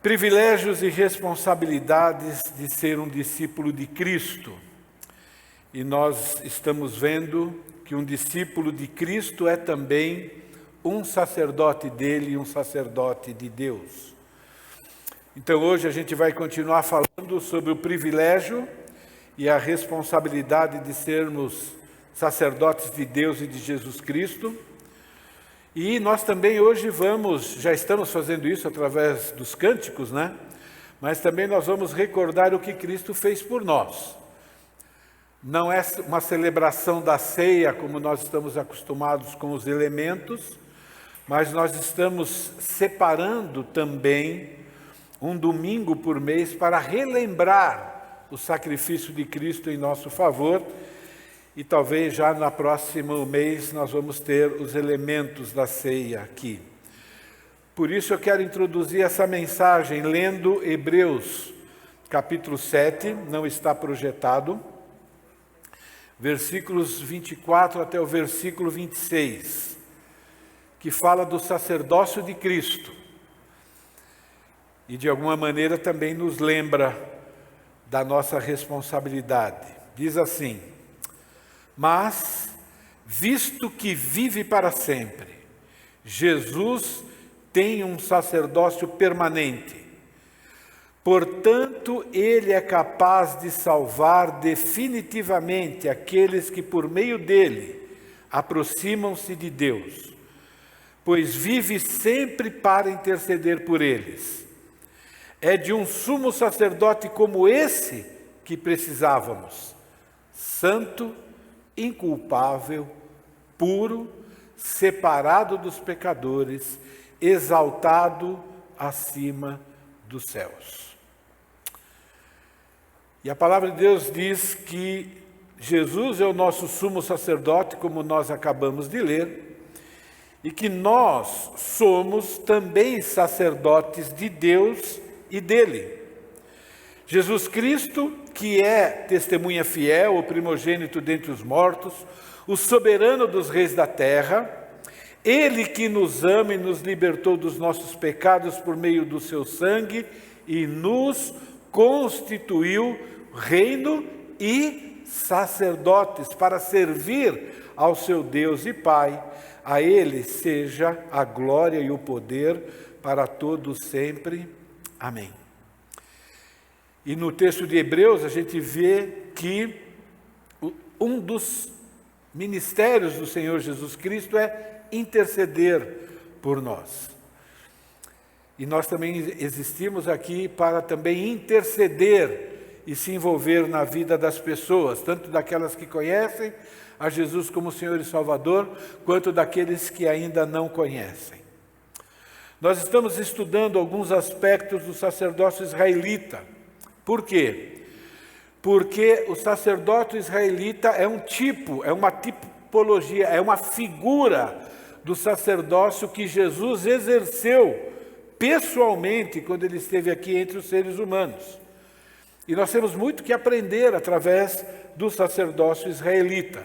Privilégios e responsabilidades de ser um discípulo de Cristo. E nós estamos vendo que um discípulo de Cristo é também um sacerdote dele e um sacerdote de Deus. Então hoje a gente vai continuar falando sobre o privilégio e a responsabilidade de sermos sacerdotes de Deus e de Jesus Cristo. E nós também hoje já estamos fazendo isso através dos cânticos, né? Mas também nós vamos recordar o que Cristo fez por nós. Não é uma celebração da ceia, como nós estamos acostumados com os elementos, mas nós estamos separando também um domingo por mês para relembrar o sacrifício de Cristo em nosso favor. E talvez já no próximo mês nós vamos ter os elementos da ceia aqui. Por isso eu quero introduzir essa mensagem lendo Hebreus, capítulo 7, não está projetado, versículos 24 até o versículo 26, que fala do sacerdócio de Cristo. E de alguma maneira também nos lembra da nossa responsabilidade. Diz assim: mas, visto que vive para sempre, Jesus tem um sacerdócio permanente. Portanto, ele é capaz de salvar definitivamente aqueles que por meio dele aproximam-se de Deus, pois vive sempre para interceder por eles. É de um sumo sacerdote como esse que precisávamos, santo, inculpável, puro, separado dos pecadores, exaltado acima dos céus. E a palavra de Deus diz que Jesus é o nosso sumo sacerdote, como nós acabamos de ler, e que nós somos também sacerdotes de Deus e dele. Jesus Cristo, que é testemunha fiel, o primogênito dentre os mortos, o soberano dos reis da terra, ele que nos ama e nos libertou dos nossos pecados por meio do seu sangue e nos constituiu reino e sacerdotes para servir ao seu Deus e Pai. A ele seja a glória e o poder para todos sempre. Amém. E no texto de Hebreus a gente vê que um dos ministérios do Senhor Jesus Cristo é interceder por nós. E nós também existimos aqui para também interceder e se envolver na vida das pessoas, tanto daquelas que conhecem a Jesus como Senhor e Salvador, quanto daqueles que ainda não conhecem. Nós estamos estudando alguns aspectos do sacerdócio israelita. Por quê? Porque o sacerdócio israelita é um tipo, é uma tipologia, é uma figura do sacerdócio que Jesus exerceu pessoalmente quando ele esteve aqui entre os seres humanos. E nós temos muito que aprender através do sacerdócio israelita.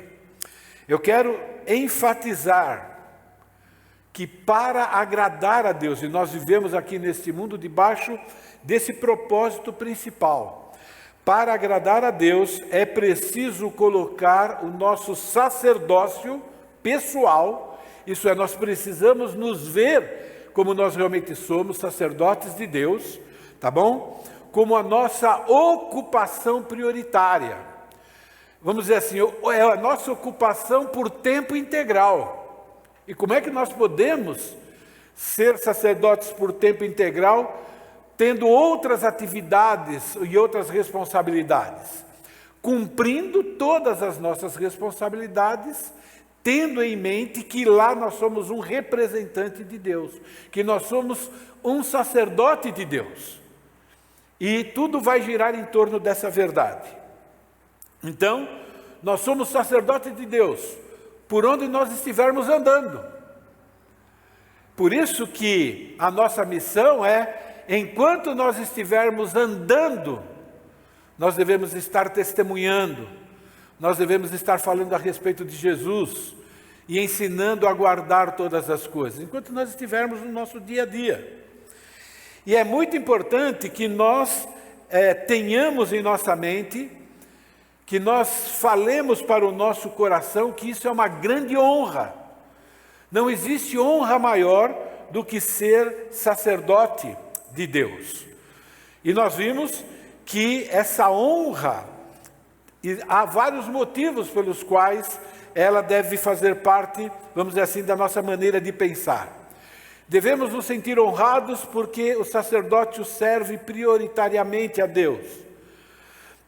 Eu quero enfatizar que para agradar a Deus, e nós vivemos aqui neste mundo debaixo desse propósito principal. Para agradar a Deus é preciso colocar o nosso sacerdócio pessoal, isso é, nós precisamos nos ver como nós realmente somos, sacerdotes de Deus, tá bom? Como a nossa ocupação prioritária. Vamos dizer assim, é a nossa ocupação por tempo integral. E como é que nós podemos ser sacerdotes por tempo integral, tendo outras atividades e outras responsabilidades? Cumprindo todas as nossas responsabilidades, tendo em mente que lá nós somos um representante de Deus, que nós somos um sacerdote de Deus. E tudo vai girar em torno dessa verdade. Então, nós somos sacerdotes de Deus, por onde nós estivermos andando. Por isso que a nossa missão é, enquanto nós estivermos andando, nós devemos estar testemunhando, nós devemos estar falando a respeito de Jesus e ensinando a guardar todas as coisas, enquanto nós estivermos no nosso dia a dia. E é muito importante que nós tenhamos em nossa mente, que nós falemos para o nosso coração que isso é uma grande honra. Não existe honra maior do que ser sacerdote de Deus. E nós vimos que essa honra, e há vários motivos pelos quais ela deve fazer parte, vamos dizer assim, da nossa maneira de pensar. Devemos nos sentir honrados porque o sacerdócio serve prioritariamente a Deus.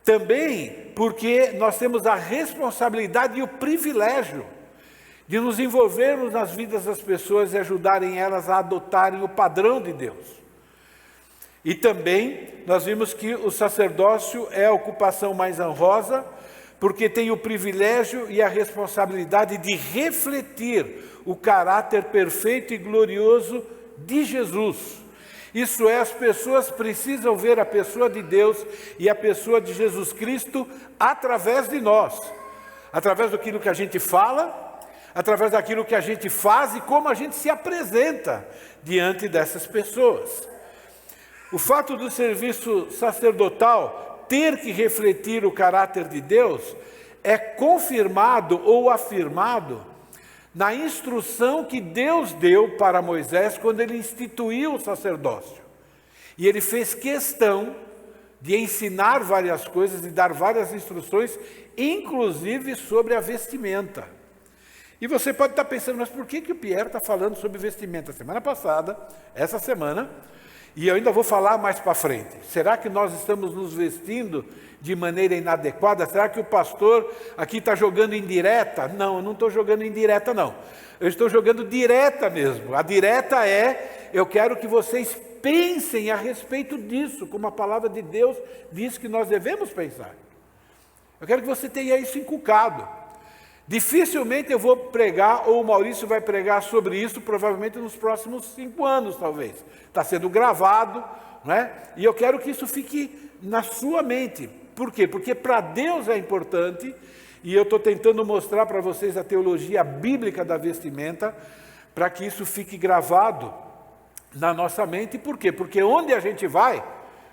Também porque nós temos a responsabilidade e o privilégio de nos envolvermos nas vidas das pessoas e ajudarem elas a adotarem o padrão de Deus. E também nós vimos que o sacerdócio é a ocupação mais honrosa, porque tem o privilégio e a responsabilidade de refletir o caráter perfeito e glorioso de Jesus. Isso é, as pessoas precisam ver a pessoa de Deus e a pessoa de Jesus Cristo através de nós, através daquilo que a gente fala, através daquilo que a gente faz e como a gente se apresenta diante dessas pessoas. O fato do serviço sacerdotal ter que refletir o caráter de Deus é confirmado ou afirmado na instrução que Deus deu para Moisés quando ele instituiu o sacerdócio. E ele fez questão de ensinar várias coisas e dar várias instruções, inclusive sobre a vestimenta. E você pode estar pensando, mas por que o Pierre está falando sobre vestimenta? Semana passada, essa semana, e eu ainda vou falar mais para frente. Será que nós estamos nos vestindo de maneira inadequada? Será que o pastor aqui está jogando indireta? Não, eu não estou jogando indireta, não. Eu estou jogando direta mesmo. A direta é, eu quero que vocês pensem a respeito disso, como a palavra de Deus diz que nós devemos pensar. Eu quero que você tenha isso inculcado. Dificilmente eu vou pregar, ou o Maurício vai pregar sobre isso, provavelmente nos próximos 5 anos, talvez. Está sendo gravado, não é? E eu quero que isso fique na sua mente. Por quê? Porque para Deus é importante, e eu estou tentando mostrar para vocês a teologia bíblica da vestimenta, para que isso fique gravado na nossa mente. Por quê? Porque onde a gente vai,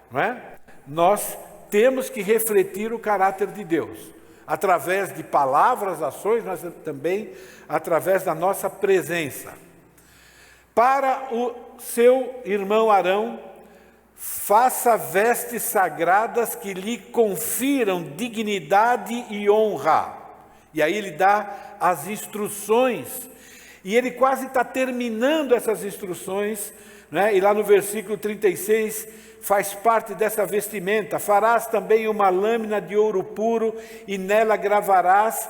não é? Nós temos que refletir o caráter de Deus. Através de palavras, ações, mas também através da nossa presença. Para o seu irmão Arão, faça vestes sagradas que lhe confiram dignidade e honra. E aí ele dá as instruções, e ele quase está terminando essas instruções, né? E lá no versículo 36, faz parte dessa vestimenta. Farás também uma lâmina de ouro puro e nela gravarás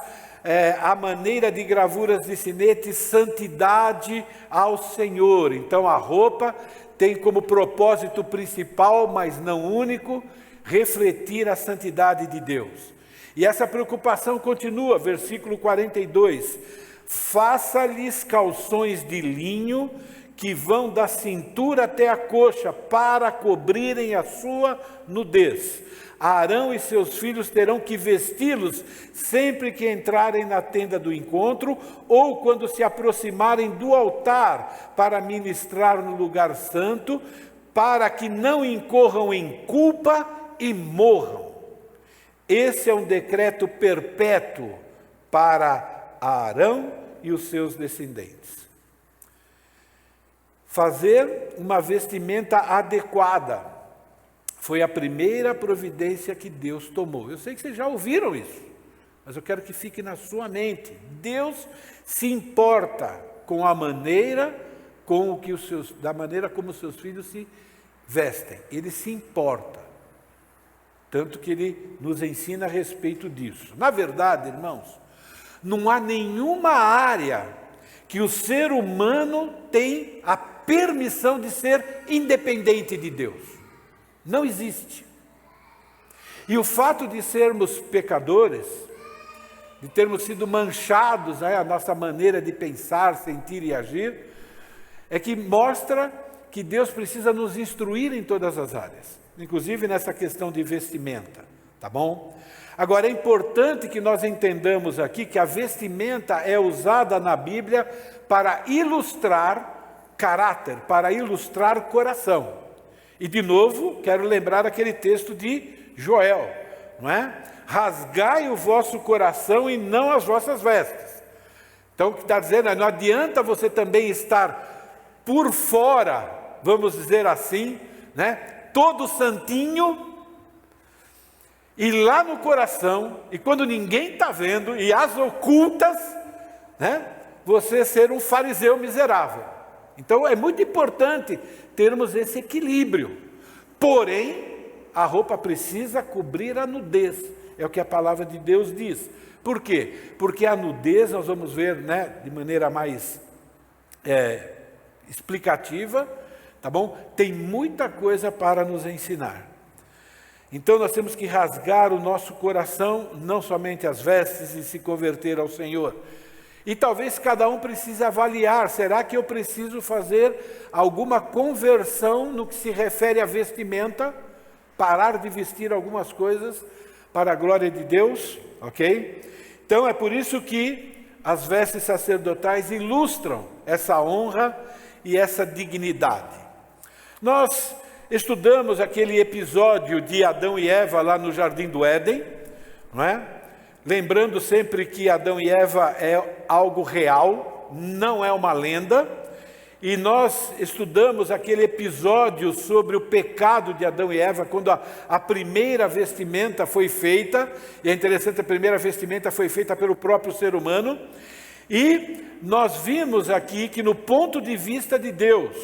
a maneira de gravuras de sinete, santidade ao Senhor. Então a roupa tem como propósito principal, mas não único, refletir a santidade de Deus. E essa preocupação continua, versículo 42. Faça-lhes calções de linho que vão da cintura até a coxa, para cobrirem a sua nudez. Arão e seus filhos terão que vesti-los sempre que entrarem na tenda do encontro, ou quando se aproximarem do altar para ministrar no lugar santo, para que não incorram em culpa e morram. Esse é um decreto perpétuo para Arão e os seus descendentes. Fazer uma vestimenta adequada foi a primeira providência que Deus tomou. Eu sei que vocês já ouviram isso, mas eu quero que fique na sua mente. Deus se importa com a maneira, da maneira como os seus filhos se vestem. Ele se importa, tanto que ele nos ensina a respeito disso. Na verdade, irmãos, não há nenhuma área que o ser humano tem a permissão de ser independente de Deus. Não existe. E o fato de sermos pecadores, de termos sido manchados, a nossa maneira de pensar, sentir e agir, é que mostra que Deus precisa nos instruir em todas as áreas, inclusive nessa questão de vestimenta, tá bom? Agora, é importante que nós entendamos aqui que a vestimenta é usada na Bíblia para ilustrar caráter, para ilustrar coração. E de novo, quero lembrar aquele texto de Joel, não é? Rasgai o vosso coração e não as vossas vestes. Então, o que está dizendo é, não adianta você também estar por fora, vamos dizer assim, né? Todo santinho, e lá no coração, e quando ninguém está vendo, e às ocultas, né? Você ser um fariseu miserável. Então é muito importante termos esse equilíbrio. Porém, a roupa precisa cobrir a nudez. É o que a palavra de Deus diz. Por quê? Porque a nudez, nós vamos ver, né, de maneira mais explicativa, tá bom? Tem muita coisa para nos ensinar. Então nós temos que rasgar o nosso coração, não somente as vestes, e se converter ao Senhor. E talvez cada um precise avaliar, será que eu preciso fazer alguma conversão no que se refere à vestimenta? Parar de vestir algumas coisas para a glória de Deus, ok? Então é por isso que as vestes sacerdotais ilustram essa honra e essa dignidade. Nós estudamos aquele episódio de Adão e Eva lá no Jardim do Éden, não é? Lembrando sempre que Adão e Eva é algo real, não é uma lenda. E nós estudamos aquele episódio sobre o pecado de Adão e Eva, quando a primeira vestimenta foi feita. E é interessante, a primeira vestimenta foi feita pelo próprio ser humano. E nós vimos aqui que no ponto de vista de Deus,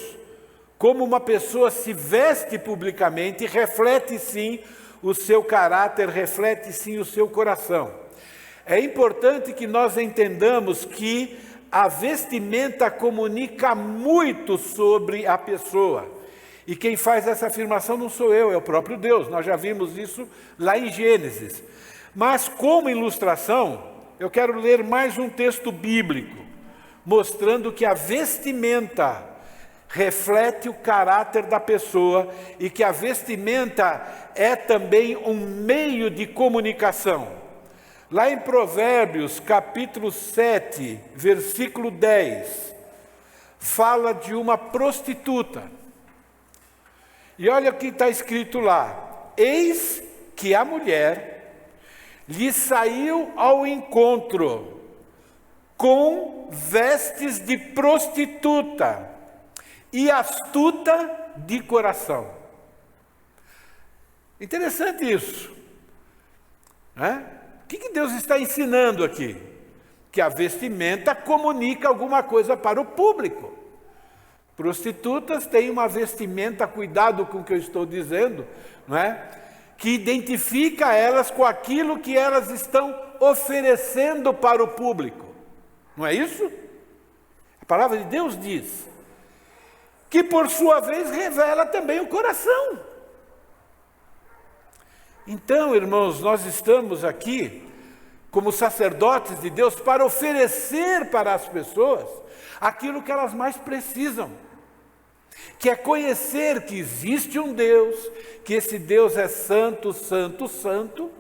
como uma pessoa se veste publicamente, reflete sim o seu caráter, reflete sim o seu coração. É importante que nós entendamos que a vestimenta comunica muito sobre a pessoa. E quem faz essa afirmação não sou eu, é o próprio Deus. Nós já vimos isso lá em Gênesis. Mas como ilustração, eu quero ler mais um texto bíblico, mostrando que a vestimenta reflete o caráter da pessoa e que a vestimenta é também um meio de comunicação. Lá em Provérbios, capítulo 7, versículo 10, fala de uma prostituta. E olha o que está escrito lá: eis que a mulher lhe saiu ao encontro com vestes de prostituta e astuta de coração. Interessante isso, né? O que Deus está ensinando aqui? Que a vestimenta comunica alguma coisa para o público. Prostitutas têm uma vestimenta, cuidado com o que eu estou dizendo, não é? Que identifica elas com aquilo que elas estão oferecendo para o público. Não é isso? A palavra de Deus diz que, por sua vez, revela também o coração. Então, irmãos, nós estamos aqui como sacerdotes de Deus para oferecer para as pessoas aquilo que elas mais precisam, que é conhecer que existe um Deus, que esse Deus é santo, santo, santo,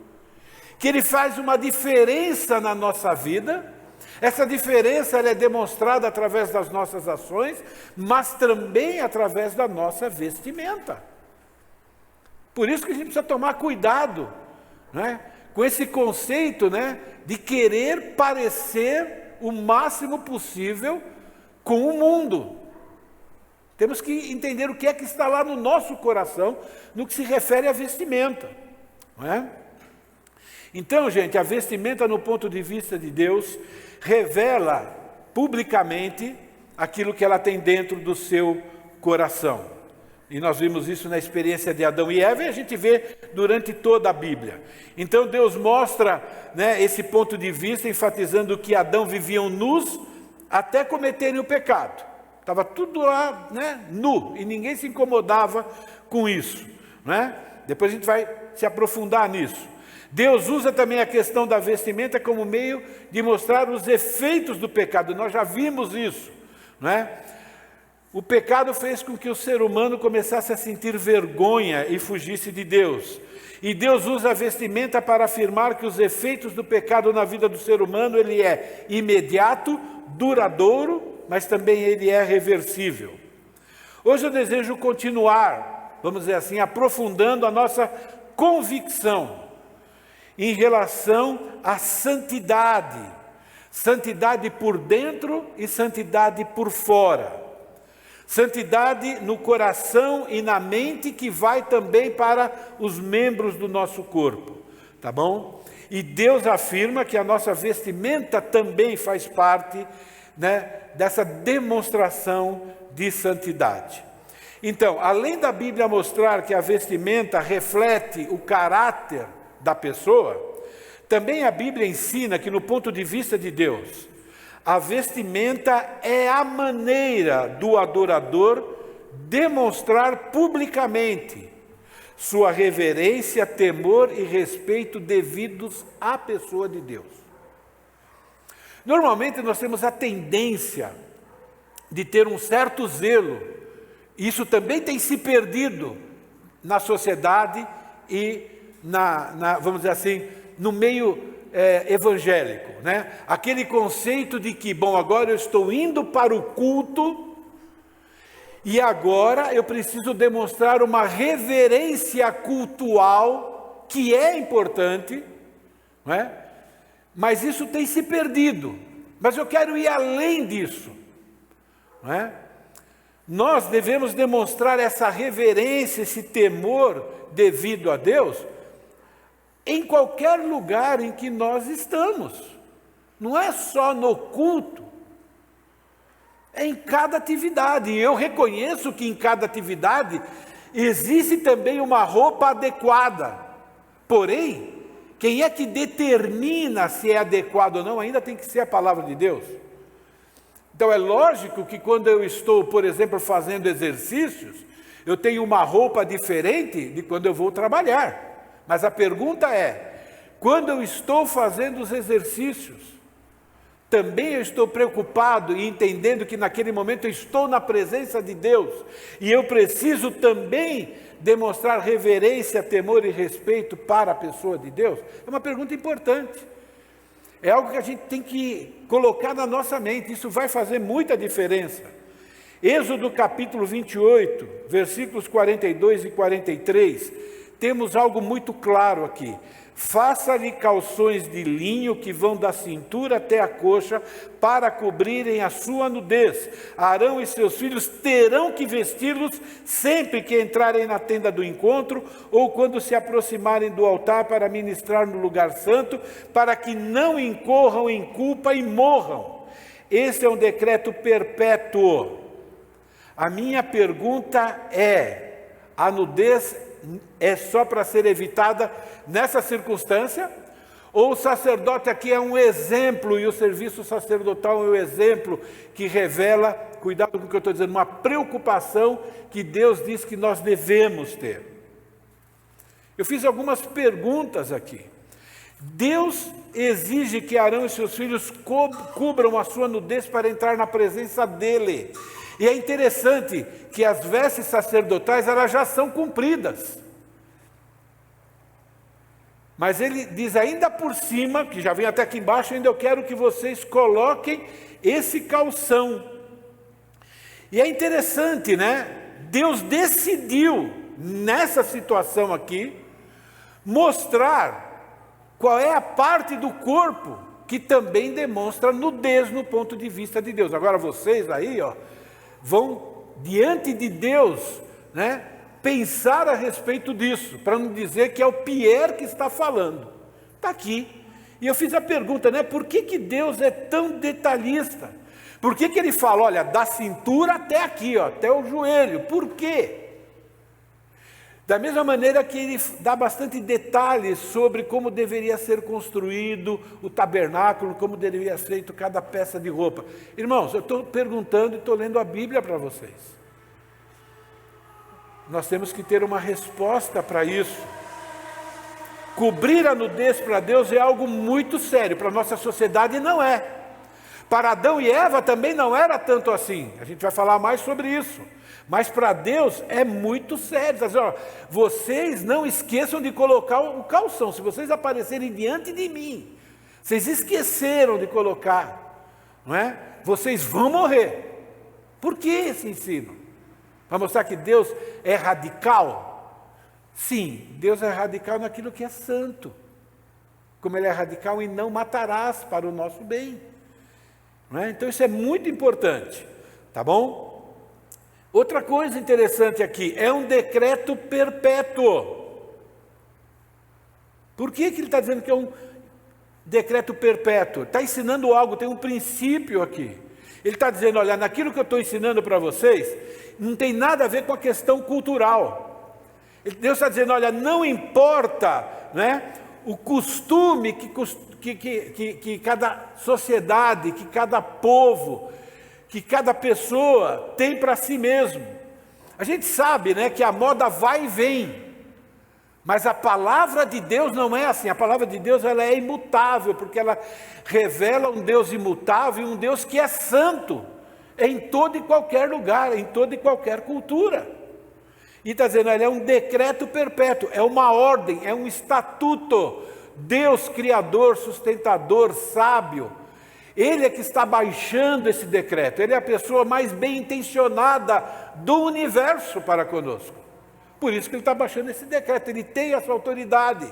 que Ele faz uma diferença na nossa vida. Essa diferença ela é demonstrada através das nossas ações, mas também através da nossa vestimenta. Por isso que a gente precisa tomar cuidado, né, com esse conceito, né, de querer parecer o máximo possível com o mundo. Temos que entender o que é que está lá no nosso coração, no que se refere à vestimenta, não é? Então, gente, a vestimenta no ponto de vista de Deus revela publicamente aquilo que ela tem dentro do seu coração. E nós vimos isso na experiência de Adão e Eva, e a gente vê durante toda a Bíblia. Então Deus mostra, né, esse ponto de vista, enfatizando que Adão viviam nus até cometerem o pecado. Estava tudo lá, né, nu, e ninguém se incomodava com isso, né? Depois a gente vai se aprofundar nisso. Deus usa também a questão da vestimenta como meio de mostrar os efeitos do pecado. Nós já vimos isso, não é? O pecado fez com que o ser humano começasse a sentir vergonha e fugisse de Deus. E Deus usa a vestimenta para afirmar que os efeitos do pecado na vida do ser humano, ele é imediato, duradouro, mas também ele é reversível. Hoje eu desejo continuar vamos dizer assim, aprofundando a nossa convicção em relação à santidade. Santidade por dentro e santidade por fora. Santidade no coração e na mente, que vai também para os membros do nosso corpo, tá bom? E Deus afirma que a nossa vestimenta também faz parte, né, dessa demonstração de santidade. Então, além da Bíblia mostrar que a vestimenta reflete o caráter da pessoa, também a Bíblia ensina que, no ponto de vista de Deus, a vestimenta é a maneira do adorador demonstrar publicamente sua reverência, temor e respeito devidos à pessoa de Deus. Normalmente nós temos a tendência de ter um certo zelo. Isso também tem se perdido na sociedade e vamos dizer assim, no meio evangélico, né? Aquele conceito de que, bom, agora eu estou indo para o culto e agora eu preciso demonstrar uma reverência cultual, que é importante, não é? Mas isso tem se perdido. Mas eu quero ir além disso, não é? Nós devemos demonstrar essa reverência, esse temor devido a Deus, em qualquer lugar em que nós estamos. Não é só no culto, é em cada atividade. E eu reconheço que em cada atividade existe também uma roupa adequada. Porém, quem é que determina se é adequado ou não, ainda tem que ser a palavra de Deus. Então é lógico que quando eu estou, por exemplo, fazendo exercícios, eu tenho uma roupa diferente de quando eu vou trabalhar. Mas a pergunta é, quando eu estou fazendo os exercícios, também eu estou preocupado e entendendo que naquele momento eu estou na presença de Deus e eu preciso também demonstrar reverência, temor e respeito para a pessoa de Deus? É uma pergunta importante. É algo que a gente tem que colocar na nossa mente. Isso vai fazer muita diferença. Êxodo capítulo 28, versículos 42 e 43, temos algo muito claro aqui. Faça-lhe calções de linho que vão da cintura até a coxa, para cobrirem a sua nudez. Arão e seus filhos terão que vesti-los sempre que entrarem na tenda do encontro, ou quando se aproximarem do altar para ministrar no lugar santo, para que não incorram em culpa e morram. Esse é um decreto perpétuo. A minha pergunta é: a nudez é só para ser evitada nessa circunstância? Ou o sacerdote aqui é um exemplo, e o serviço sacerdotal é um exemplo que revela, cuidado com o que eu estou dizendo, uma preocupação que Deus diz que nós devemos ter? Eu fiz algumas perguntas aqui. Deus exige que Arão e seus filhos cubram a sua nudez para entrar na presença dele. E é interessante que as vestes sacerdotais, elas já são cumpridas. Mas ele diz ainda por cima, que já vem até aqui embaixo, ainda eu quero que vocês coloquem esse calção. E é interessante, né? Deus decidiu, nessa situação aqui, mostrar qual é a parte do corpo que também demonstra nudez no ponto de vista de Deus. Agora vocês aí, vão diante de Deus, né, pensar a respeito disso, para não dizer que é o Pierre que está falando. Está aqui. E eu fiz a pergunta, né, por que Deus é tão detalhista? Por que ele fala, olha, da cintura até aqui, até o joelho? Por quê? Da mesma maneira que ele dá bastante detalhes sobre como deveria ser construído o tabernáculo, como deveria ser feito cada peça de roupa. Irmãos, eu estou perguntando e estou lendo a Bíblia para vocês. Nós temos que ter uma resposta para isso. Cobrir a nudez para Deus é algo muito sério, para a nossa sociedade não é. Para Adão e Eva também não era tanto assim. A gente vai falar mais sobre isso. Mas para Deus é muito sério. Assim, vocês não esqueçam de colocar o calção. Se vocês aparecerem diante de mim, vocês esqueceram de colocar, não é? Vocês vão morrer. Por que esse ensino? Para mostrar que Deus é radical? Sim, Deus é radical naquilo que é santo. Como Ele é radical em não matarás para o nosso bem. Não é? Então isso é muito importante, tá bom? Outra coisa interessante aqui, é um decreto perpétuo. Por que ele está dizendo que é um decreto perpétuo? Está ensinando algo, tem um princípio aqui. Ele está dizendo, olha, naquilo que eu estou ensinando para vocês, não tem nada a ver com a questão cultural. Deus está dizendo, olha, não importa, né, o costume que cada sociedade, que cada povo, que cada pessoa tem para si mesmo. A gente sabe, né, que a moda vai e vem. Mas a palavra de Deus não é assim. A palavra de Deus ela é imutável, porque ela revela um Deus imutável e um Deus que é santo em todo e qualquer lugar, em toda e qualquer cultura. E está dizendo, ele é um decreto perpétuo, é uma ordem, é um estatuto. Deus criador, sustentador, sábio, Ele é que está baixando esse decreto. Ele é a pessoa mais bem intencionada do universo para conosco. Por isso que Ele está baixando esse decreto. Ele tem essa autoridade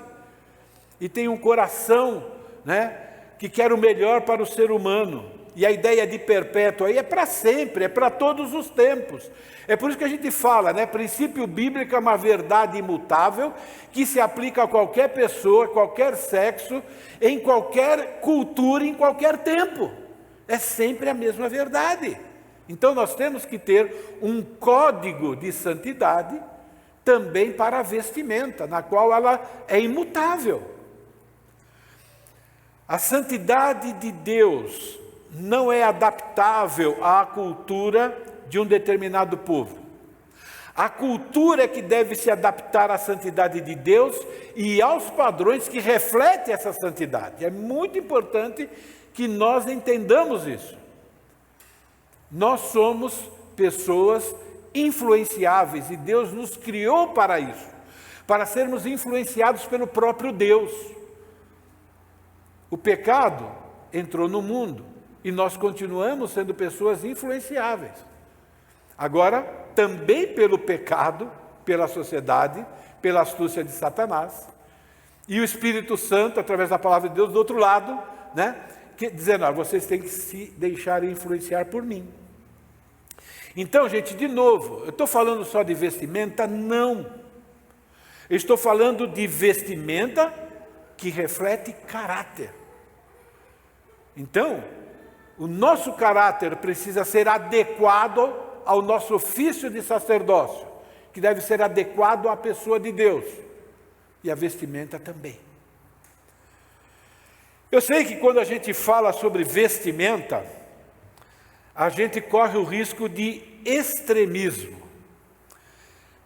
e tem um coração, né, que quer o melhor para o ser humano. E a ideia de perpétuo aí é para sempre, é para todos os tempos. É por isso que a gente fala, né? Princípio bíblico é uma verdade imutável que se aplica a qualquer pessoa, qualquer sexo, em qualquer cultura, em qualquer tempo. É sempre a mesma verdade. Então nós temos que ter um código de santidade também para a vestimenta, na qual ela é imutável. A santidade de Deus não é adaptável à cultura de um determinado povo. A cultura é que deve se adaptar à santidade de Deus e aos padrões que refletem essa santidade. É muito importante que nós entendamos isso. Nós somos pessoas influenciáveis e Deus nos criou para isso, para sermos influenciados pelo próprio Deus. O pecado entrou no mundo e nós continuamos sendo pessoas influenciáveis. Agora, também pelo pecado, pela sociedade, pela astúcia de Satanás, e o Espírito Santo, através da palavra de Deus, do outro lado, né, dizendo, vocês têm que se deixar influenciar por mim. Então, gente, de novo, eu estou falando só de vestimenta? Não. Eu estou falando de vestimenta que reflete caráter. Então, o nosso caráter precisa ser adequado ao nosso ofício de sacerdócio, que deve ser adequado à pessoa de Deus, e a vestimenta também. Eu sei que quando a gente fala sobre vestimenta, a gente corre o risco de extremismo.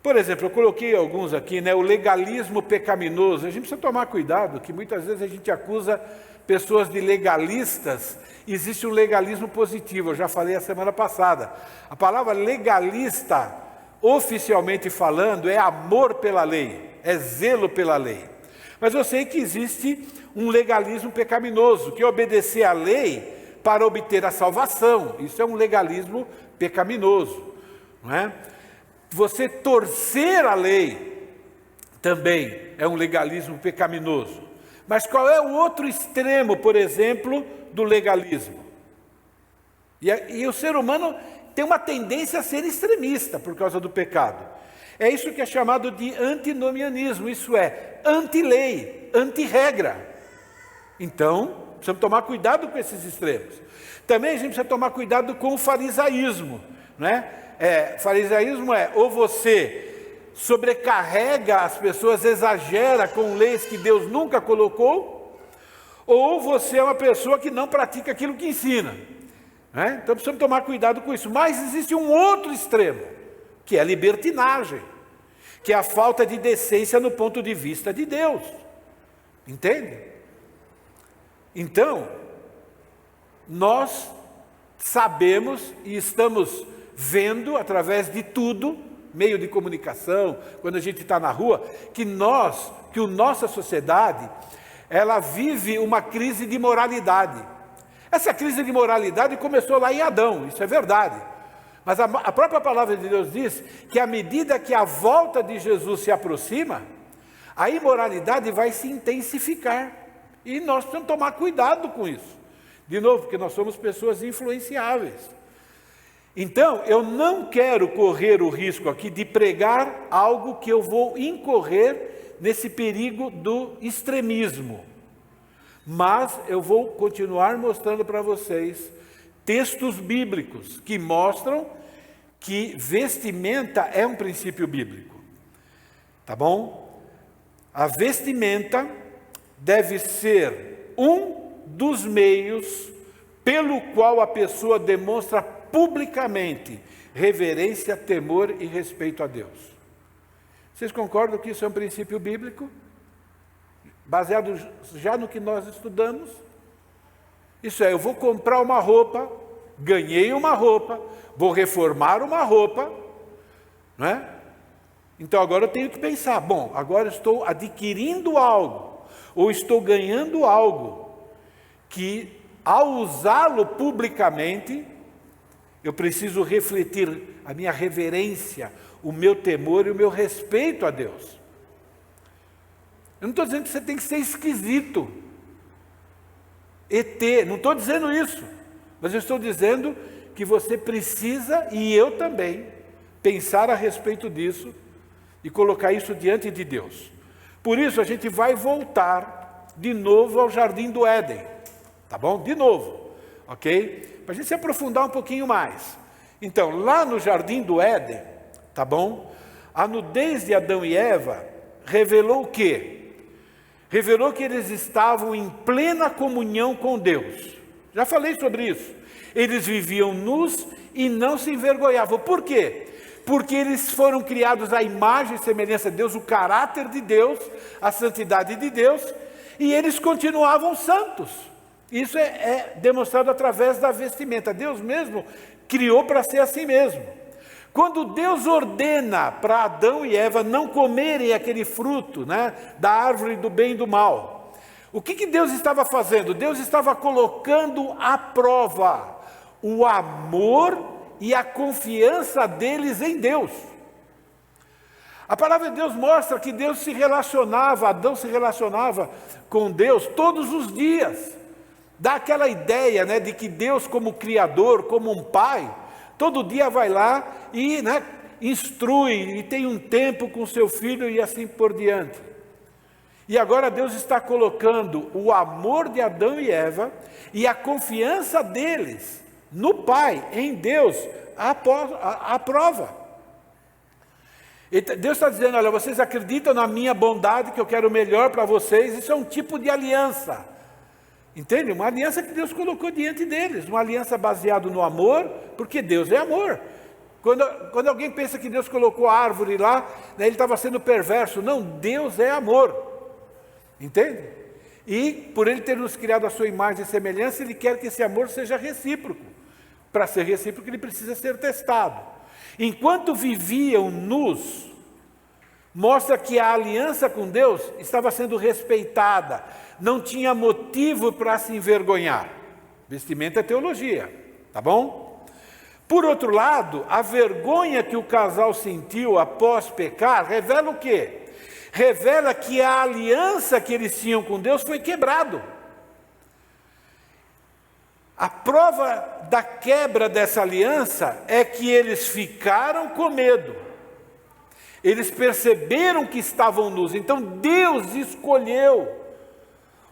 Por exemplo, eu coloquei alguns aqui, né? O legalismo pecaminoso. A gente precisa tomar cuidado, que muitas vezes a gente acusa pessoas de legalistas. Existe um legalismo positivo, eu já falei a semana passada. A palavra legalista, oficialmente falando, é amor pela lei, é zelo pela lei. Mas eu sei que existe um legalismo pecaminoso, que é obedecer à lei para obter a salvação. Isso é um legalismo pecaminoso, não é? Você torcer a lei também é um legalismo pecaminoso. Mas qual é o outro extremo, por exemplo, do legalismo? E o ser humano tem uma tendência a ser extremista por causa do pecado. É isso que é chamado de antinomianismo, isso é, anti-lei, anti-regra. Então, precisamos tomar cuidado com esses extremos. Também a gente precisa tomar cuidado com o farisaísmo, né? Farisaísmo é, ou você sobrecarrega as pessoas, exagera com leis que Deus nunca colocou, ou você é uma pessoa que não pratica aquilo que ensina, né? Então precisamos tomar cuidado com isso. Mas existe um outro extremo, que é a libertinagem, que é a falta de decência no ponto de vista de Deus, entende? Então, nós sabemos e estamos vendo através de tudo, meio de comunicação, quando a gente está na rua, que a nossa sociedade, ela vive uma crise de moralidade. Essa crise de moralidade começou lá em Adão, isso é verdade. Mas a própria palavra de Deus diz que à medida que a volta de Jesus se aproxima, a imoralidade vai se intensificar. E nós precisamos tomar cuidado com isso. De novo, porque nós somos pessoas influenciáveis. Então, eu não quero correr o risco aqui de pregar algo que eu vou incorrer nesse perigo do extremismo. Mas eu vou continuar mostrando para vocês textos bíblicos que mostram que vestimenta é um princípio bíblico. Tá bom? A vestimenta deve ser um dos meios pelo qual a pessoa demonstra publicamente reverência, temor e respeito a Deus. Vocês concordam que isso é um princípio bíblico? Baseado já no que nós estudamos? Isso é, eu vou comprar uma roupa, ganhei uma roupa, vou reformar uma roupa, não é? Então agora eu tenho que pensar, bom, agora estou adquirindo algo, ou estou ganhando algo, que ao usá-lo publicamente, eu preciso refletir a minha reverência, o meu temor e o meu respeito a Deus. Eu não estou dizendo que você tem que ser esquisito, ET, não estou dizendo isso, mas eu estou dizendo que você precisa, e eu também, pensar a respeito disso e colocar isso diante de Deus. Por isso a gente vai voltar de novo ao Jardim do Éden, tá bom? De novo, ok? Para a gente se aprofundar um pouquinho mais. Então, lá no Jardim do Éden, tá bom? A nudez de Adão e Eva revelou o quê? Revelou que eles estavam em plena comunhão com Deus. Já falei sobre isso. Eles viviam nus e não se envergonhavam. Por quê? Porque eles foram criados à imagem e semelhança de Deus, o caráter de Deus, a santidade de Deus, e eles continuavam santos. Isso é demonstrado através da vestimenta. Deus mesmo criou para ser assim mesmo. Quando Deus ordena para Adão e Eva não comerem aquele fruto, né, da árvore do bem e do mal, o que Deus estava fazendo? Deus estava colocando à prova o amor e a confiança deles em Deus. A palavra de Deus mostra que Adão se relacionava com Deus todos os dias. Dá aquela ideia, né, de que Deus, como Criador, como um Pai, todo dia vai lá e, né, instrui e tem um tempo com seu filho e assim por diante. E agora Deus está colocando o amor de Adão e Eva e a confiança deles no Pai, em Deus, à prova. E Deus está dizendo, olha, vocês acreditam na minha bondade, que eu quero o melhor para vocês, isso é um tipo de aliança. Entende? Uma aliança que Deus colocou diante deles, uma aliança baseada no amor, porque Deus é amor. Quando alguém pensa que Deus colocou a árvore lá, né, ele estava sendo perverso. Não, Deus é amor. Entende? E por Ele ter nos criado a sua imagem e semelhança, Ele quer que esse amor seja recíproco. Para ser recíproco, ele precisa ser testado. Enquanto viviam nus, mostra que a aliança com Deus estava sendo respeitada. Não tinha motivo para se envergonhar. Vestimenta é teologia, tá bom? Por outro lado, a vergonha que o casal sentiu após pecar revela o quê? Revela que a aliança que eles tinham com Deus foi quebrado. A prova da quebra dessa aliança é que eles ficaram com medo. Eles perceberam que estavam nus, então Deus escolheu.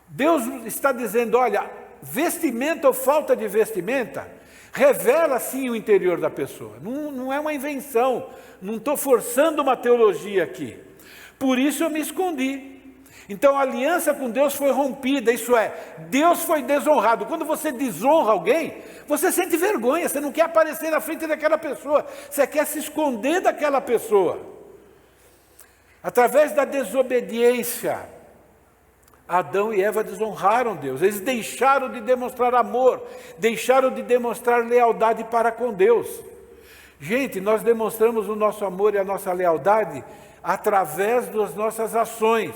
Deus está dizendo, olha, vestimenta ou falta de vestimenta, revela sim o interior da pessoa. Não é uma invenção, não estou forçando uma teologia aqui. Por isso eu me escondi. Então a aliança com Deus foi rompida, isso é, Deus foi desonrado. Quando você desonra alguém, você sente vergonha, você não quer aparecer na frente daquela pessoa, você quer se esconder daquela pessoa. Através da desobediência, Adão e Eva desonraram Deus, eles deixaram de demonstrar amor, deixaram de demonstrar lealdade para com Deus. Gente, nós demonstramos o nosso amor e a nossa lealdade através das nossas ações.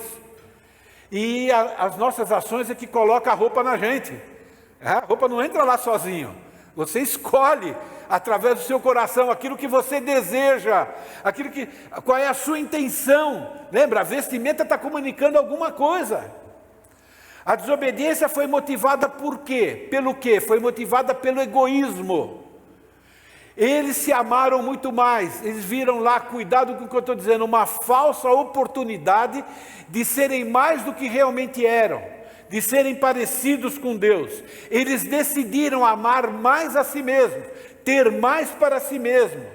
E as nossas ações é que colocam a roupa na gente. A roupa não entra lá sozinho. Você escolhe através do seu coração, aquilo que você deseja, qual é a sua intenção. Lembra, a vestimenta está comunicando alguma coisa. A desobediência foi motivada por quê? Pelo quê? Foi motivada pelo egoísmo. Eles se amaram muito mais, eles viram lá, cuidado com o que eu estou dizendo, uma falsa oportunidade de serem mais do que realmente eram, de serem parecidos com Deus. Eles decidiram amar mais a si mesmos, ter mais para si mesmos,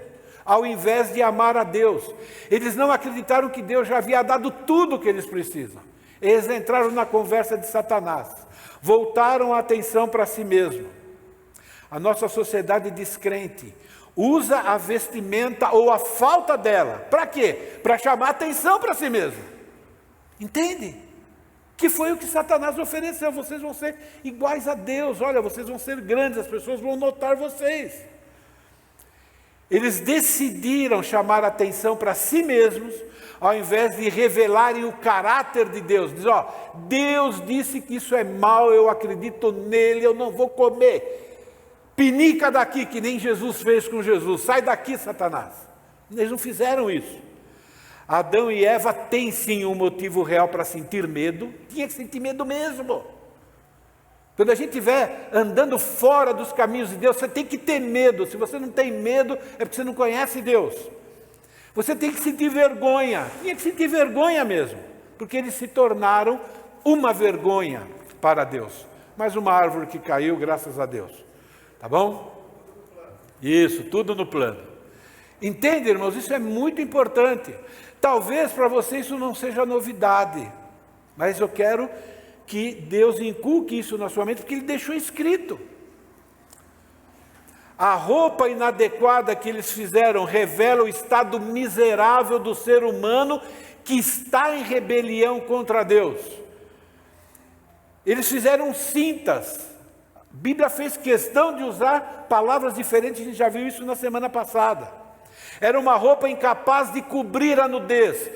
ao invés de amar a Deus. Eles não acreditaram que Deus já havia dado tudo o que eles precisam. Eles entraram na conversa de Satanás, voltaram a atenção para si mesmo. A nossa sociedade descrente usa a vestimenta ou a falta dela. Para quê? Para chamar atenção para si mesmo. Entende? Que foi o que Satanás ofereceu. Vocês vão ser iguais a Deus. Olha, vocês vão ser grandes, as pessoas vão notar vocês. Eles decidiram chamar atenção para si mesmos, ao invés de revelarem o caráter de Deus. Diz, Deus disse que isso é mal, eu acredito nele, eu não vou comer. Pinica daqui, que nem Jesus fez com Jesus. Sai daqui, Satanás. Eles não fizeram isso. Adão e Eva têm sim um motivo real para sentir medo. Tinha que sentir medo mesmo. Quando a gente estiver andando fora dos caminhos de Deus, você tem que ter medo. Se você não tem medo, é porque você não conhece Deus. Você tem que sentir vergonha. Tinha que sentir vergonha mesmo. Porque eles se tornaram uma vergonha para Deus. Mais uma árvore que caiu, graças a Deus. Tá bom? Isso, tudo no plano. Entende, irmãos? Isso é muito importante. Talvez para você isso não seja novidade, mas eu quero que Deus inculque isso na sua mente, porque Ele deixou escrito. A roupa inadequada que eles fizeram revela o estado miserável do ser humano que está em rebelião contra Deus. Eles fizeram cintas. A Bíblia fez questão de usar palavras diferentes, a gente já viu isso na semana passada. Era uma roupa incapaz de cobrir a nudez,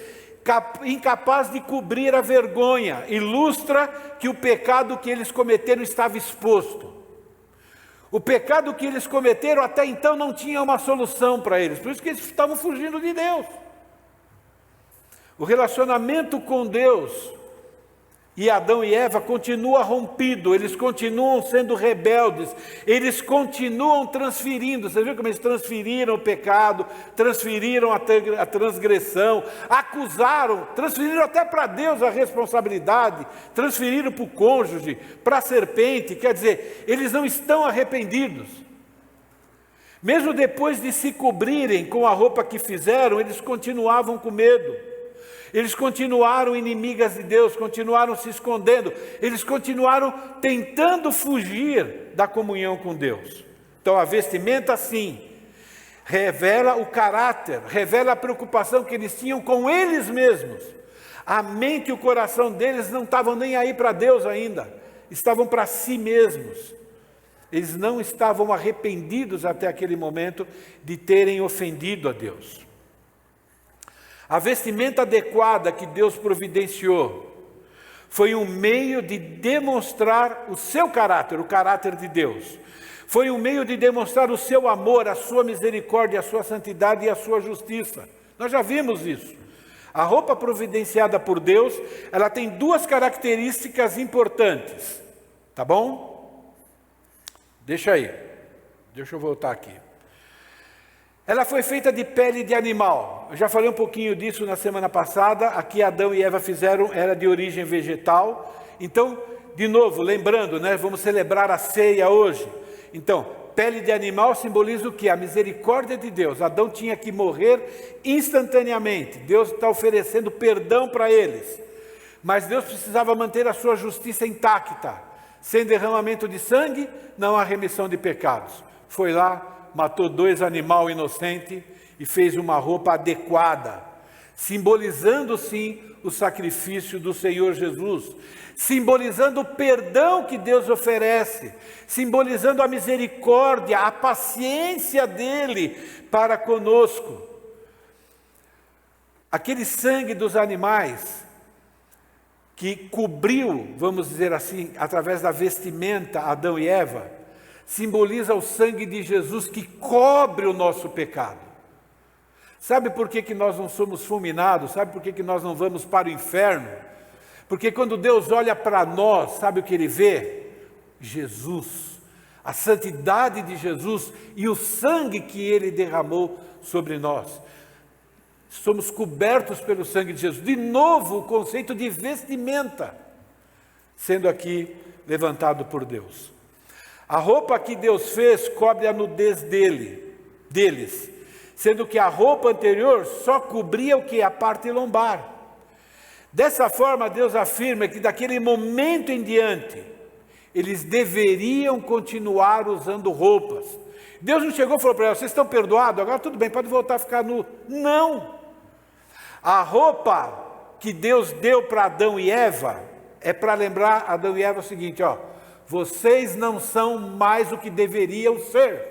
incapaz de cobrir a vergonha. Ilustra que o pecado que eles cometeram estava exposto. O pecado que eles cometeram até então não tinha uma solução para eles, por isso que eles estavam fugindo de Deus. O relacionamento com Deus e Adão e Eva continua rompido, eles continuam sendo rebeldes, eles continuam transferindo. Você viu como eles transferiram o pecado, transferiram a transgressão, acusaram, transferiram até para Deus a responsabilidade, transferiram para o cônjuge, para a serpente. Quer dizer, eles não estão arrependidos. Mesmo depois de se cobrirem com a roupa que fizeram, eles continuavam com medo. Eles continuaram inimigas de Deus, continuaram se escondendo, eles continuaram tentando fugir da comunhão com Deus. Então a vestimenta sim, revela o caráter, revela a preocupação que eles tinham com eles mesmos. A mente e o coração deles não estavam nem aí para Deus ainda, estavam para si mesmos. Eles não estavam arrependidos até aquele momento de terem ofendido a Deus. A vestimenta adequada que Deus providenciou foi um meio de demonstrar o seu caráter, o caráter de Deus. Foi um meio de demonstrar o seu amor, a sua misericórdia, a sua santidade e a sua justiça. Nós já vimos isso. A roupa providenciada por Deus, ela tem duas características importantes. Tá bom? Deixa eu voltar aqui. Ela foi feita de pele de animal. Eu já falei um pouquinho disso na semana passada. Aqui Adão e Eva fizeram, era de origem vegetal. Então, de novo, lembrando, vamos celebrar a ceia hoje. Então, pele de animal simboliza o quê? A misericórdia de Deus. Adão tinha que morrer instantaneamente. Deus está oferecendo perdão para eles. Mas Deus precisava manter a sua justiça intacta. Sem derramamento de sangue, não há remissão de pecados. Foi lá, matou 2 animais inocentes e fez uma roupa adequada, simbolizando sim o sacrifício do Senhor Jesus, simbolizando o perdão que Deus oferece, simbolizando a misericórdia, a paciência dele para conosco. Aquele sangue dos animais que cobriu, vamos dizer assim, através da vestimenta Adão e Eva, simboliza o sangue de Jesus que cobre o nosso pecado. Sabe por que nós não somos fulminados? Sabe por que nós não vamos para o inferno? Porque quando Deus olha para nós, sabe o que Ele vê? Jesus, a santidade de Jesus e o sangue que Ele derramou sobre nós. Somos cobertos pelo sangue de Jesus. De novo, o conceito de vestimenta, sendo aqui levantado por Deus. A roupa que Deus fez cobre a nudez deles, sendo que a roupa anterior só cobria o que? A parte lombar. Dessa forma, Deus afirma que daquele momento em diante, eles deveriam continuar usando roupas. Deus não chegou e falou para eles: vocês estão perdoados, agora tudo bem, pode voltar a ficar nu. Não! A roupa que Deus deu para Adão e Eva, é para lembrar Adão e Eva o seguinte, vocês não são mais o que deveriam ser.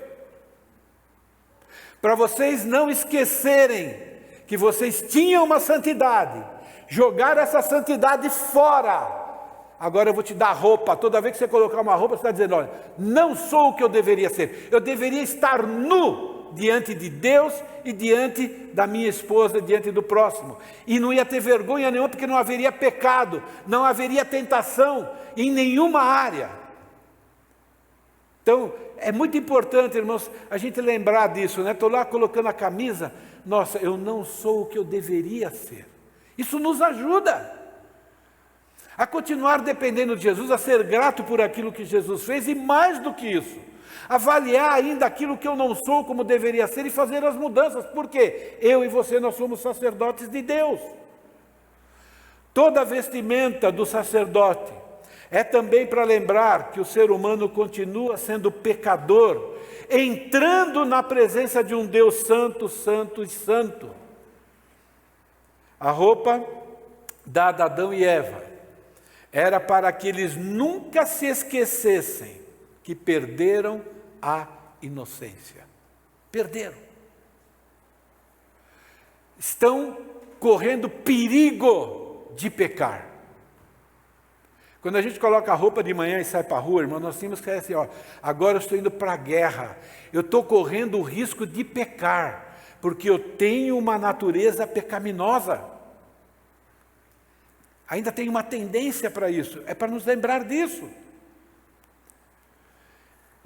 Para vocês não esquecerem que vocês tinham uma santidade, jogaram essa santidade fora. Agora eu vou te dar roupa. Toda vez que você colocar uma roupa, você está dizendo: olha, não sou o que eu deveria ser. Eu deveria estar nu diante de Deus e diante da minha esposa, diante do próximo. E não ia ter vergonha nenhuma, porque não haveria pecado, não haveria tentação em nenhuma área. Então, é muito importante, irmãos, a gente lembrar disso, né? Estou lá colocando a camisa, nossa, eu não sou o que eu deveria ser. Isso nos ajuda a continuar dependendo de Jesus, a ser grato por aquilo que Jesus fez e mais do que isso, avaliar ainda aquilo que eu não sou como deveria ser e fazer as mudanças, porque eu e você, nós somos sacerdotes de Deus. Toda a vestimenta do sacerdote é também para lembrar que o ser humano continua sendo pecador, entrando na presença de um Deus santo, santo e santo. A roupa dada a Adão e Eva era para que eles nunca se esquecessem que perderam a inocência. Perderam. Estão correndo perigo de pecar. Quando a gente coloca a roupa de manhã e sai para a rua, irmão, nós temos que dizer assim, agora eu estou indo para a guerra, eu estou correndo o risco de pecar, porque eu tenho uma natureza pecaminosa. Ainda tem uma tendência para isso, é para nos lembrar disso.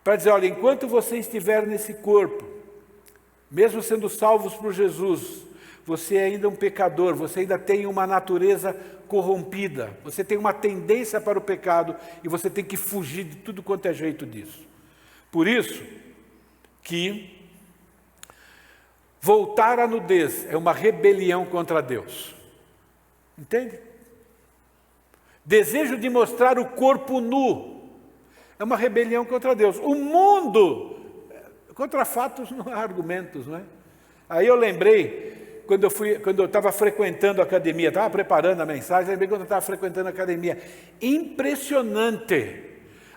Para dizer, olha, enquanto você estiver nesse corpo, mesmo sendo salvos por Jesus, você é ainda um pecador, você ainda tem uma natureza corrompida, você tem uma tendência para o pecado e você tem que fugir de tudo quanto é jeito disso. Por isso que voltar à nudez é uma rebelião contra Deus. Entende? Desejo de mostrar o corpo nu é uma rebelião contra Deus. O mundo, contra fatos não há argumentos, não é? Aí eu lembrei, quando eu estava frequentando a academia, estava preparando a mensagem, lembrei quando eu estava frequentando a academia. Impressionante.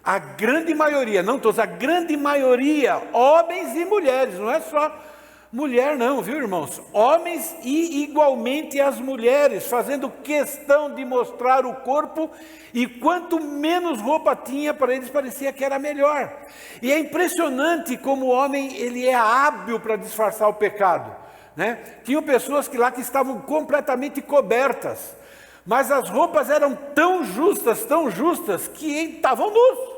A grande maioria, não todos, a grande maioria, homens e mulheres, não é só mulher não, viu, irmãos? Homens e igualmente as mulheres, fazendo questão de mostrar o corpo, e quanto menos roupa tinha, para eles parecia que era melhor. E é impressionante como o homem, ele é hábil para disfarçar o pecado, né? Tinham pessoas que estavam completamente cobertas, mas as roupas eram tão justas, que estavam nus.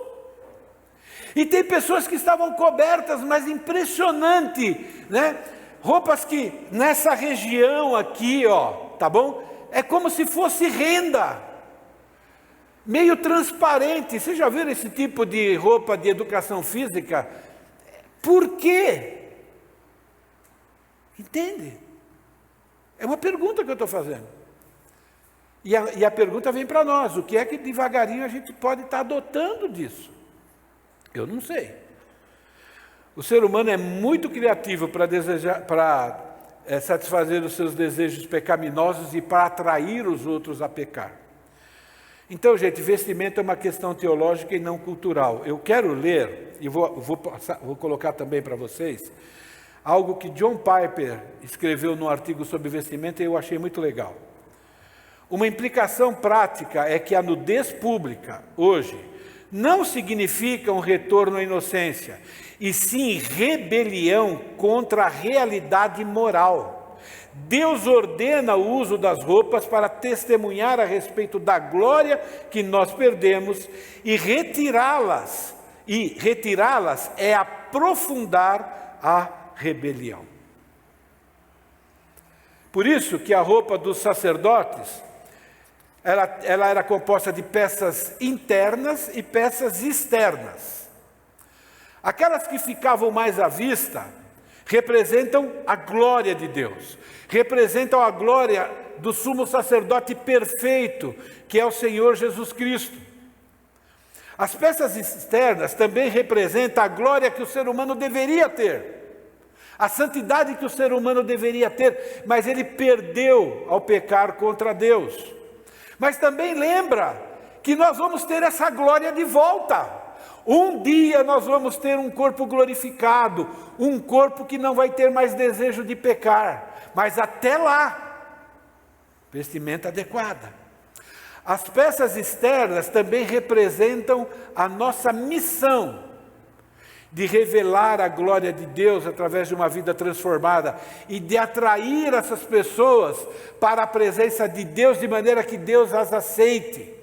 E tem pessoas que estavam cobertas, mas impressionante, né? Roupas que nessa região aqui, tá bom? É como se fosse renda, meio transparente. Vocês já viram esse tipo de roupa de educação física? Por quê? Entende? É uma pergunta que eu estou fazendo. E a pergunta vem para nós: o que é que devagarinho a gente pode estar adotando disso? Eu não sei. O ser humano é muito criativo para satisfazer os seus desejos pecaminosos e para atrair os outros a pecar. Então, gente, vestimento é uma questão teológica e não cultural. Eu quero ler, e vou colocar também para vocês, algo que John Piper escreveu num artigo sobre vestimenta e eu achei muito legal. Uma implicação prática é que a nudez pública, hoje, não significa um retorno à inocência, e sim rebelião contra a realidade moral. Deus ordena o uso das roupas para testemunhar a respeito da glória que nós perdemos, e retirá-las é aprofundar a rebelião. Por isso que a roupa dos sacerdotes, ela era composta de peças internas e peças externas. Aquelas que ficavam mais à vista representam a glória de Deus, representam a glória do sumo sacerdote perfeito, que é o Senhor Jesus Cristo. As peças externas também representam a glória que o ser humano deveria ter, a santidade que o ser humano deveria ter, mas ele perdeu ao pecar contra Deus. Mas também lembra que nós vamos ter essa glória de volta. Um dia nós vamos ter um corpo glorificado, um corpo que não vai ter mais desejo de pecar, mas até lá, vestimenta adequada. As peças externas também representam a nossa missão de revelar a glória de Deus através de uma vida transformada e de atrair essas pessoas para a presença de Deus de maneira que Deus as aceite.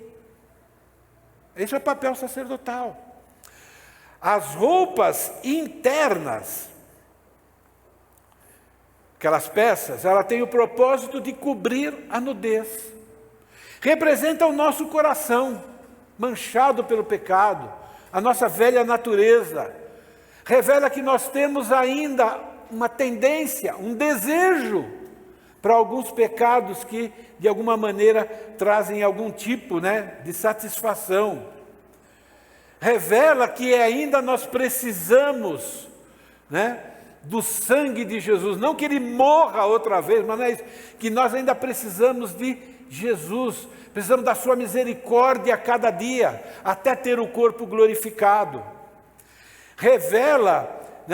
Esse é o papel sacerdotal. As roupas internas, aquelas peças, ela tem o propósito de cobrir a nudez. Representa o nosso coração, manchado pelo pecado, a nossa velha natureza. Revela que nós temos ainda uma tendência, um desejo para alguns pecados que, de alguma maneira, trazem algum tipo, de satisfação. Revela que ainda nós precisamos, do sangue de Jesus. Não que Ele morra outra vez, mas não é isso. Que nós ainda precisamos de Jesus. Precisamos da sua misericórdia a cada dia, até ter o corpo glorificado. Revela,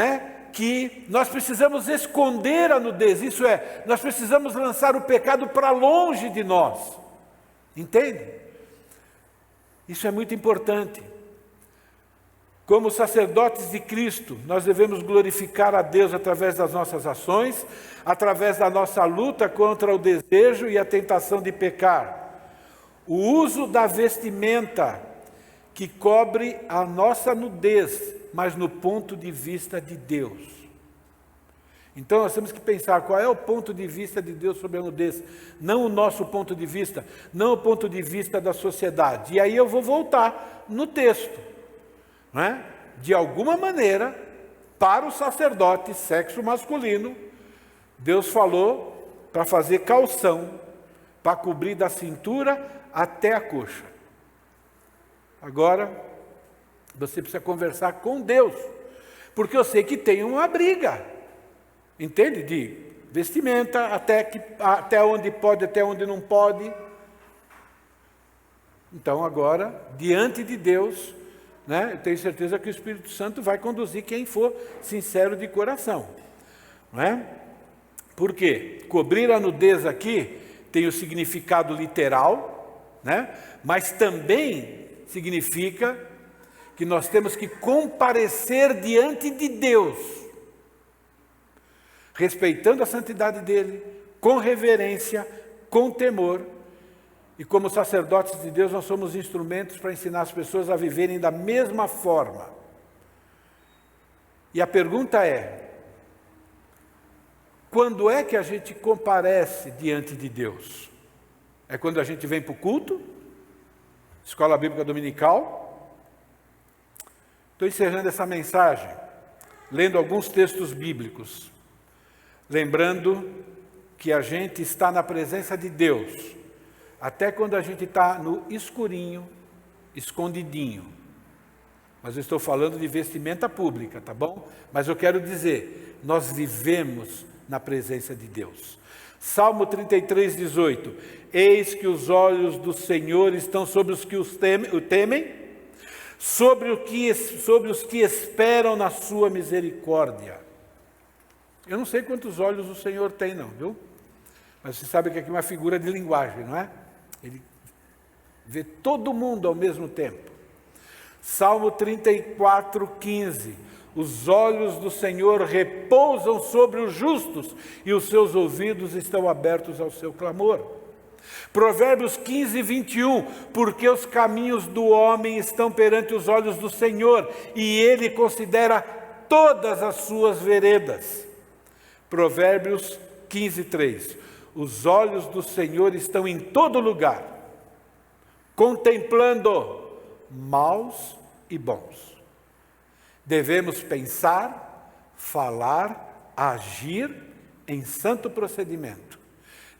que nós precisamos esconder a nudez. Isso é, nós precisamos lançar o pecado para longe de nós. Entende? Isso é muito importante. Como sacerdotes de Cristo, nós devemos glorificar a Deus através das nossas ações, através da nossa luta contra o desejo e a tentação de pecar. O uso da vestimenta que cobre a nossa nudez, mas no ponto de vista de Deus. Então nós temos que pensar qual é o ponto de vista de Deus sobre a nudez, não o nosso ponto de vista, não o ponto de vista da sociedade. E aí eu vou voltar no texto. De alguma maneira, para o sacerdote, sexo masculino, Deus falou para fazer calção, para cobrir da cintura até a coxa. Agora, você precisa conversar com Deus, porque eu sei que tem uma briga, entende? De vestimenta, até onde pode, até onde não pode. Então agora, diante de Deus, eu tenho certeza que o Espírito Santo vai conduzir quem for sincero de coração. Por quê? Cobrir a nudez aqui tem o significado literal, mas também significa que nós temos que comparecer diante de Deus, respeitando a santidade dele, com reverência, com temor. E como sacerdotes de Deus, nós somos instrumentos para ensinar as pessoas a viverem da mesma forma. E a pergunta é: quando é que a gente comparece diante de Deus? É quando a gente vem para o culto? Escola Bíblica Dominical? Estou encerrando essa mensagem, lendo alguns textos bíblicos, lembrando que a gente está na presença de Deus, até quando a gente está no escurinho, escondidinho. Mas eu estou falando de vestimenta pública, tá bom? Mas eu quero dizer, nós vivemos na presença de Deus. Salmo 33, 18. Eis que os olhos do Senhor estão sobre os que o temem, sobre os que esperam na sua misericórdia. Eu não sei quantos olhos o Senhor tem não, viu? Mas você sabe que aqui é uma figura de linguagem, não é? Ele vê todo mundo ao mesmo tempo. Salmo 34, 15. Os olhos do Senhor repousam sobre os justos e os seus ouvidos estão abertos ao seu clamor. Provérbios 15, 21. Porque os caminhos do homem estão perante os olhos do Senhor e ele considera todas as suas veredas. Provérbios 15, 3. Os olhos do Senhor estão em todo lugar, contemplando maus e bons. Devemos pensar, falar, agir em santo procedimento,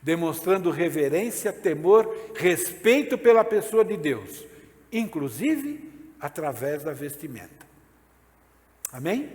demonstrando reverência, temor, respeito pela pessoa de Deus, inclusive através da vestimenta. Amém?